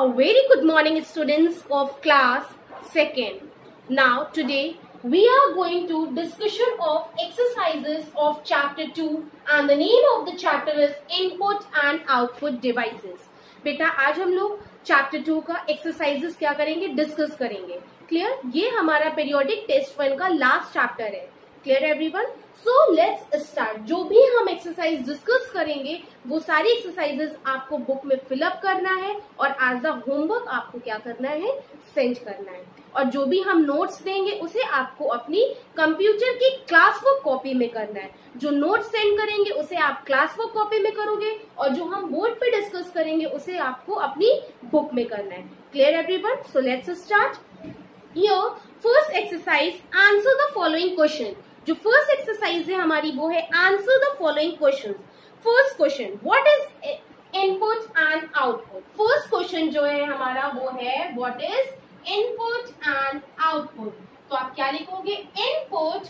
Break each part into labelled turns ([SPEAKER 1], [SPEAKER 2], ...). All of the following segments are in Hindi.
[SPEAKER 1] A very good morning, students of class 2nd. Now today we are going to discussion of exercises of chapter 2 and the name of the chapter is input and output devices. बेटा आज हम लोग चैप्टर 2 का एक्सरसाइजेस क्या करेंगे, डिस्कस करेंगे. क्लियर? ये हमारा पीरियोडिक टेस्ट 1 का लास्ट चैप्टर है. Clear everyone? So let's start. जो भी हम एक्सरसाइज डिस्कस करेंगे वो सारी एक्सरसाइजेस आपको बुक में फिलअप करना है और एज अ होमवर्क आपको क्या करना है, सेंड करना है. और जो भी हम नोट्स देंगे उसे आपको अपनी कंप्यूटर की क्लासवर्क कॉपी में करना है. जो नोट्स सेंड करेंगे उसे आप क्लासवर्क कॉपी में करोगे और जो हम बोर्ड पे डिस्कस करेंगे उसे आपको अपनी बुक में करना है. Clear everyone? So let's start. Here first exercise, answer the following question. जो फर्स्ट एक्सरसाइज है हमारी वो है answer the following question. First question, what is input and output. First question जो है हमारा वो है what is input and output. तो आप क्या लिखोगे? Input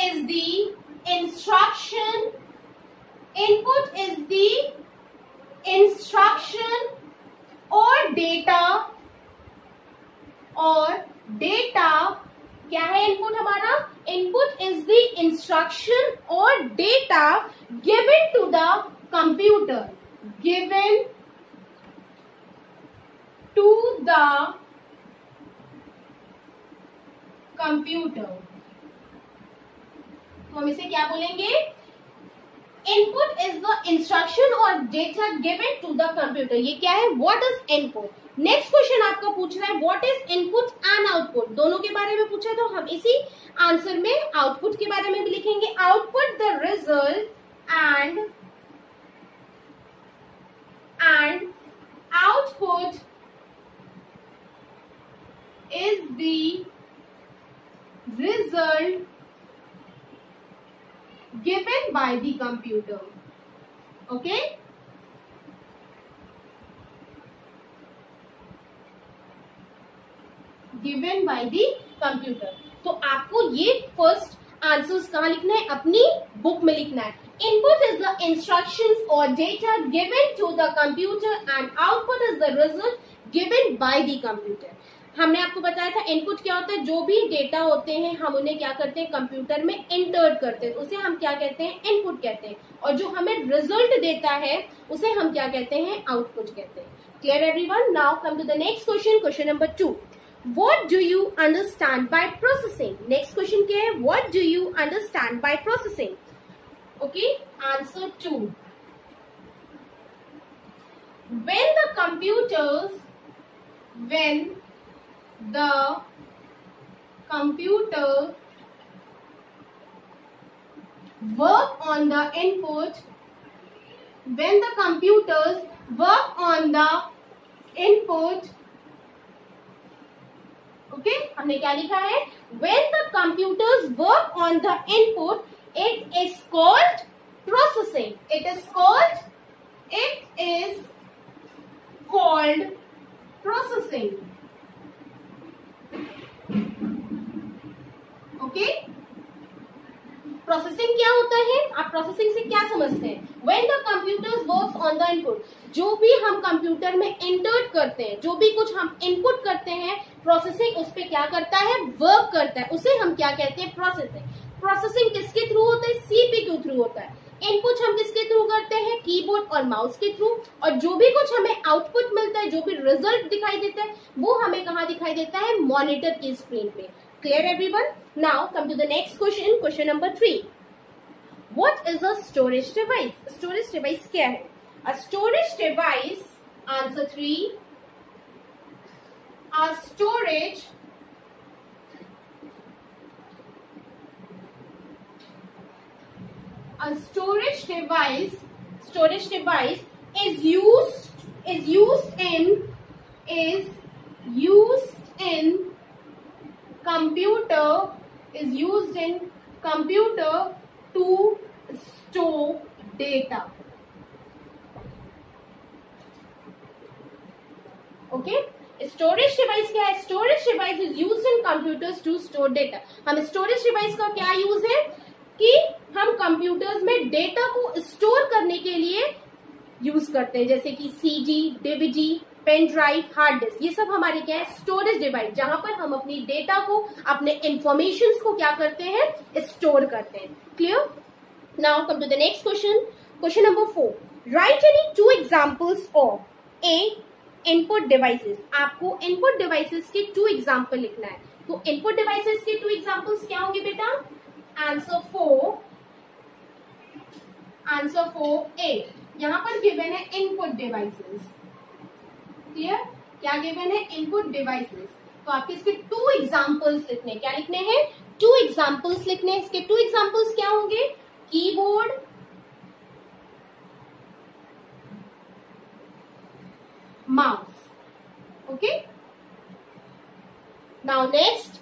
[SPEAKER 1] is the instruction. Input is the instruction और डेटा क्या है इनपुट हमारा? इनपुट इज द इंस्ट्रक्शन और data given to the computer. Given to the computer. तो हम इसे क्या बोलेंगे? इनपुट इज द इंस्ट्रक्शन और data given to the computer. ये क्या है? What is input. Next question आपका पूछ रहा है what is input and output. दोनों के बारे में पूछा है तो हम इसी आंसर में आउटपुट के बारे में भी लिखेंगे. Output the result and output is the result given by the computer. Okay? Given by the computer. तो आपको ये फर्स्ट आंसर्स कहाँ लिखना है? अपनी बुक में लिखना है. Input is the instructions or data given to the computer and output is the result given by the computer. हमने आपको बताया था इनपुट क्या होता है. जो भी डेटा होते हैं हम उन्हें क्या करते हैं, कंप्यूटर में इंटर करते हैं. उसे हम क्या कहते हैं? इनपुट कहते हैं. और जो हमें रिजल्ट देता है उसे हम क्या कहते हैं? आउटपुट कहते हैं. Clear everyone? Now come to the next question. Question number 2, what do you understand by processing. Next question क्या है? What do you understand by processing. Okay, answer 2, when the computer work on the input, when the computers work on the input. Okay, हमने क्या लिखा है? When the computers work on the input, it is called processing. It is called processing. Okay, processing क्या होता है? आप प्रोसेसिंग से क्या समझते हैं? When the computers works on the input. जो भी हम कंप्यूटर में इंटर्ट करते हैं, जो भी कुछ हम इनपुट करते हैं, प्रोसेसिंग उस पर क्या करता है? वर्क करता है. उसे हम क्या कहते हैं? प्रोसेसिंग. प्रोसेसिंग किसके थ्रू होता है? सीपीयू थ्रू होता है. इनपुट हम किसके थ्रू करते हैं? कीबोर्ड और माउस के थ्रू. और जो भी कुछ हमें आउटपुट मिलता है, जो भी रिजल्ट दिखाई देता है, वो हमें कहाँ दिखाई देता है? मॉनिटर की स्क्रीन पे. Clear everyone? Now come to the next question. Question number 3. What is a storage device? Storage device क्या है? A storage device. Answer 3. A storage device is used in computer to store data. Okay, storage device क्या है? Storage device is used in computers to store data. हम स्टोरेज डिवाइस का क्या यूज है कि हम कंप्यूटर्स में डेटा को स्टोर करने के लिए यूज करते हैं, जैसे कि CD, DVD, pen drive, hard disk, ये सब हमारे क्या है, स्टोरेज डिवाइस, जहां पर हम अपनी डेटा को, अपने इंफॉर्मेशन को क्या करते हैं, स्टोर करते हैं। Clear? Now come to the next question, question number 4, write any 2 examples of a input devices. आपको इनपुट डिवाइसेस के 2 एग्जांपल लिखना है। तो इनपुट डिवाइसेस के 2 एग्जांपल्स क्या होंगे बेटा? आंसर 4 ए, यहां पर गिवन है इनपुट डिवाइसेस। क्लियर? क्या गिवन है? Input devices. तो आपके इसके 2 एग्जांपल्स लिखने, क्या लिखने हैं? 2 एग्जांपल्स लिखने। इसके 2 एग्जांपल्स क्या होंगे? Keyboard, mouse. Okay, now next,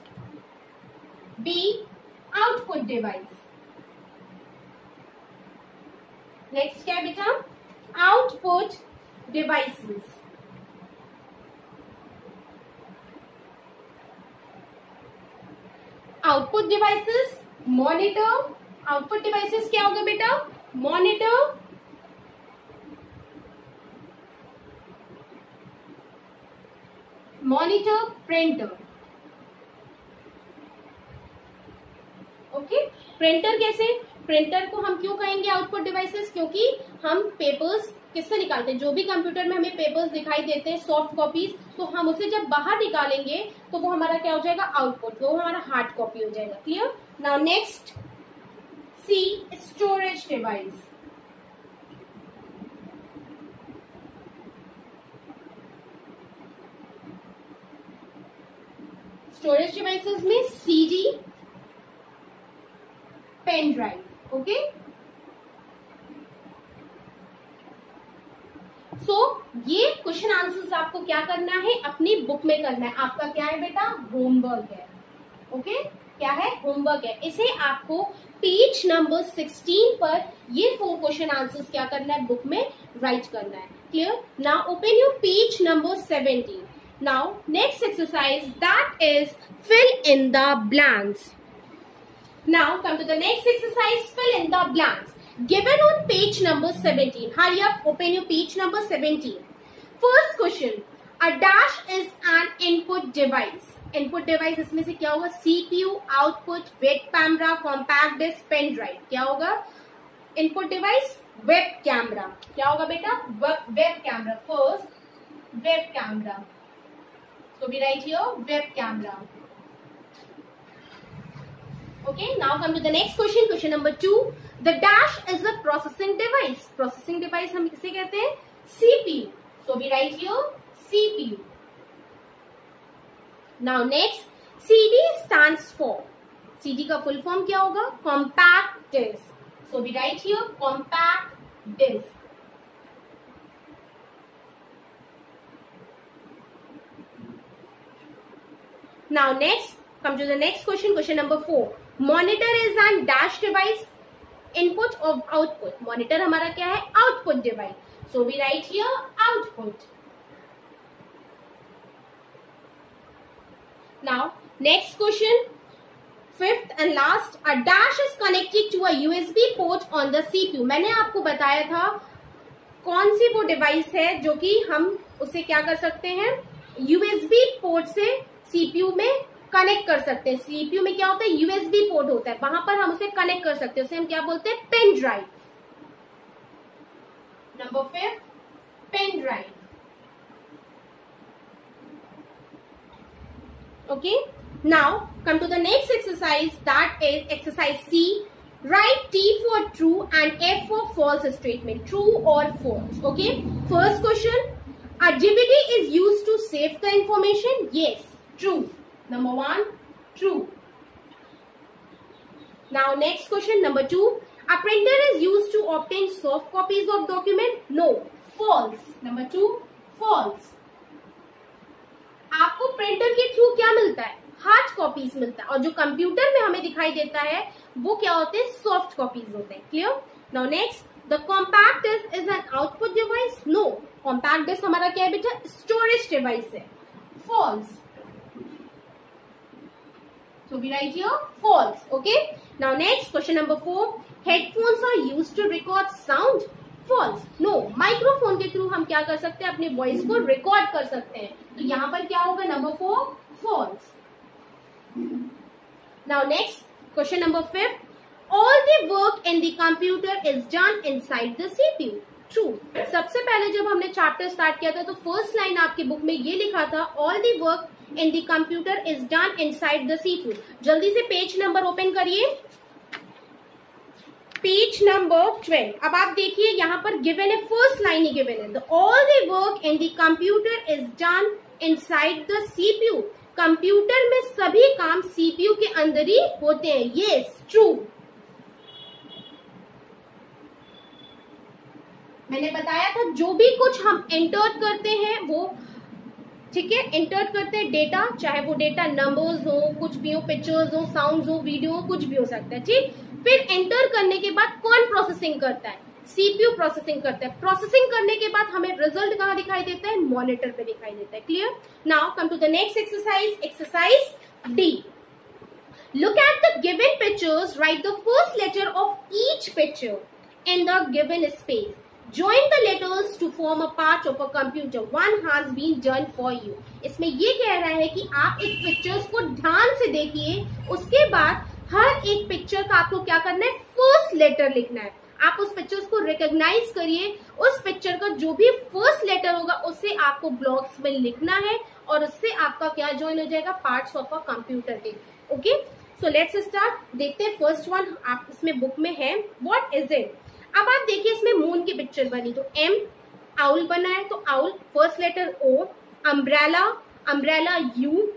[SPEAKER 1] B output device. Next क्या है बेटा? Output devices. Output devices, monitor. Output devices क्या होगा बेटा? Monitor, printer. ओके, प्रिंटर कैसे? प्रिंटर को हम क्यों कहेंगे आउटपुट डिवाइसेस? क्योंकि हम पेपर्स किससे निकालते हैं, जो भी कंप्यूटर में हमें पेपर्स दिखाई देते हैं, सॉफ्ट कॉपीज, तो हम उसे जब बाहर निकालेंगे तो वो हमारा क्या हो जाएगा? आउटपुट, वो हमारा हार्ड कॉपी हो जाएगा। क्लियर? नाउ नेक्स्ट, सी स्टोरेज डिवाइस। स्टोरेज डिवाइसेस में सीडी, पेन ड्राइव। ओके, सो ये क्वेश्चन आंसर्स आपको क्या करना है? अपनी बुक में करना है। आपका क्या है बेटा? होमवर्क है। ओके, क्या है? होमवर्क है। इसे आपको पेज नंबर 16 पर ये 4 क्वेश्चन आंसर्स क्या करना है? बुक में राइट करना है। Clear? Now open your page number 17. Now next exercise, that is fill in the blanks. Now come to the next exercise, fill in the blanks. Given on page number 17. Hurry up, open your page number 17. First question, a dash is an input device. Input device इसमें से क्या होगा? CPU, output, web camera, compact disc, pen drive. क्या होगा? Input device, web camera. क्या होगा बेटा? Web camera. First, web camera. So we write here web camera. Okay, now come to the next question. Question number 2. The dash is a processing device. Processing device हम किसे कहते हैं? CPU. So we write here CPU. Now next, CD stands for. CD का full form क्या होगा? Compact disc. So we write here compact disc. Now next, come to the next question. Question number 4. Monitor is an dash device. Input of output. Monitor हमारा क्या है? Output device. So we write here output. Now next question. 5th and last. A dash is connected to a USB port on the CPU. मैंने आपको बताया था कौन सी वो डिवाइस है जो कि हम उसे क्या कर सकते हैं? USB पोर्ट से सीपीयू में कनेक्ट कर सकते हैं। सीपीयू में क्या होता है? यूएसबी पोर्ट होता है, वहां पर हम उसे कनेक्ट कर सकते हैं। उसे हम क्या बोलते हैं? Pen drive. नंबर 5, pen drive. Okay, now come to the next exercise, that is exercise C. Write T for true and F for false statement. True or false. Okay. First question. A DVD is used to save the information. Yes. True. Number 1, true. Now next question, number 2. A printer is used to obtain soft copies of document. No. False. Number 2, false. आपको प्रिंटर के थ्रू क्या मिलता है? हार्ड कॉपीज मिलता है, और जो कंप्यूटर में हमें दिखाई देता है वो क्या होते हैं? सॉफ्ट कॉपीज होते हैं। Clear? Now next, the compact disk is an output device. No, compact disk हमारा क्या है बेटा? स्टोरेज डिवाइस है. False. So we write here false. Okay. Now next, question number 4. Headphones are used to record sound. False. No, microphone के थ्रू हम क्या कर सकते हैं, अपने वॉइस को रिकॉर्ड कर सकते हैं। तो यहाँ पर क्या होगा, नंबर 4 false. Now next question number 5, all the work in the computer is done inside the CPU. True. सबसे पहले जब हमने चैप्टर स्टार्ट किया था तो फर्स्ट लाइन आपकी बुक में ये लिखा था, all the work in the computer is done inside the CPU. जल्दी से पेज नंबर ओपन करिए, पेज नंबर 12। अब आप देखिए यहाँ पर गिवन है, फर्स्ट लाइन ही गिवन है, all the work in the computer is done inside the CPU. Computer में सभी काम सीपीयू के अंदर ही होते हैं। Yes, true. मैंने बताया था जो भी कुछ हम एंटर करते हैं वो, ठीक है, एंटर करते हैं डेटा, चाहे वो डेटा नंबर्स हो, कुछ भी हो, पिक्चर्स हो, साउंड्स हो, वीडियो हो, कुछ भी हो सकता है, ठीक। फिर एंटर करने के बाद कौन प्रोसेसिंग करता है, सीपीयू प्रोसेसिंग करता है। प्रोसेसिंग करने के बाद हमें रिजल्ट कहाँ दिखाई देता है, मॉनिटर पे दिखाई देता है। Clear. Now come to the next exercise, exercise D. Look at the given pictures, write the first letter of each picture in the given space, join the letters to form a part of a computer, one has been done for you। इसमें ये कह रहा है कि आप इस पिक्चर्स को ध्यान से देखिए, उसके बाद हर एक पिक्चर का आपको क्या करना है, फर्स्ट लेटर लिखना है। आप उस पिक्चर्स को रिकॉग्नाइज करिए, उस पिक्चर का जो भी फर्स्ट लेटर होगा उसे आपको ब्लॉक्स में लिखना है और उससे आपका क्या ज्वाइन हो जाएगा, पार्ट्स ऑफ अ कंप्यूटर के। Okay, so let's start. देखते हैं फर्स्ट वन, आप इसमें बुक में है, व्हाट इज इट। अब आप देखिए इसमें मून की पिक्चर बनी, तो एम, आउल बना है तो owl first letter O, umbrella, umbrella U,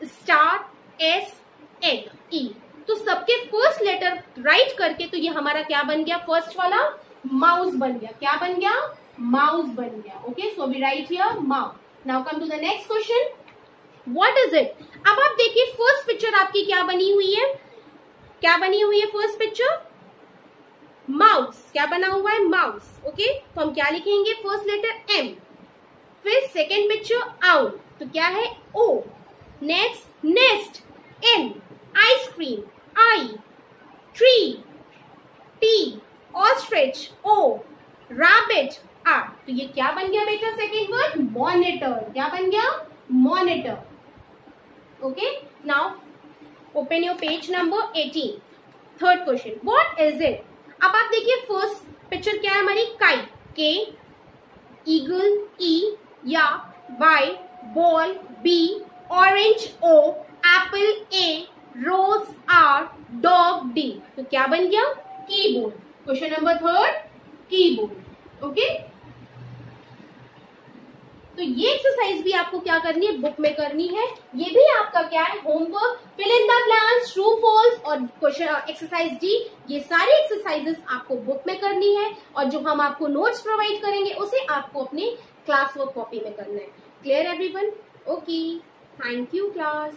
[SPEAKER 1] star S, egg E. तो सबके फर्स्ट लेटर राइट करके तो ये हमारा क्या बन गया, फर्स्ट वाला माउस बन गया। क्या बन गया, माउस बन गया। Okay, so we write here mouse. Now come to the next question, what is it. अब आप देखिए फर्स्ट पिक्चर आपकी क्या बनी हुई है, क्या बनी हुई है फर्स्ट पिक्चर, माउस। क्या बना हुआ है, माउस। ओके, तो हम क्या लिखेंगे, फर्स्ट लेटर एम। फिर सेकेंड पिक्चर आउल, तो क्या है O. Next nest, N. Ice cream, I. Tree, T. Ostrich, O. Rabbit, R. तो ये क्या बन गया बेटा, सेकेंड वर्ड मॉनिटर। क्या बन गया, monitor. Okay, now open your page number 18। Third question, what is it. अब आप देखिए फर्स्ट पिक्चर क्या है हमारी, काइट, के, ईगल, ई, या, Y, ball, B, orange, O, apple, A, rose, R, dog, D. तो क्या बन गया, keyboard. Question number third, keyboard. Okay, तो ये एक्सरसाइज भी आपको क्या करनी है, बुक में करनी है। ये भी आपका क्या है, homework. Fill in the blanks, true false और क्वेश्चन एक्सरसाइज डी, ये सारी एक्सरसाइजेस आपको बुक में करनी है और जो हम आपको नोट्स प्रोवाइड करेंगे उसे आपको अपने क्लास वर्क कॉपी में करना है। Clear everyone. Okay, thank you class.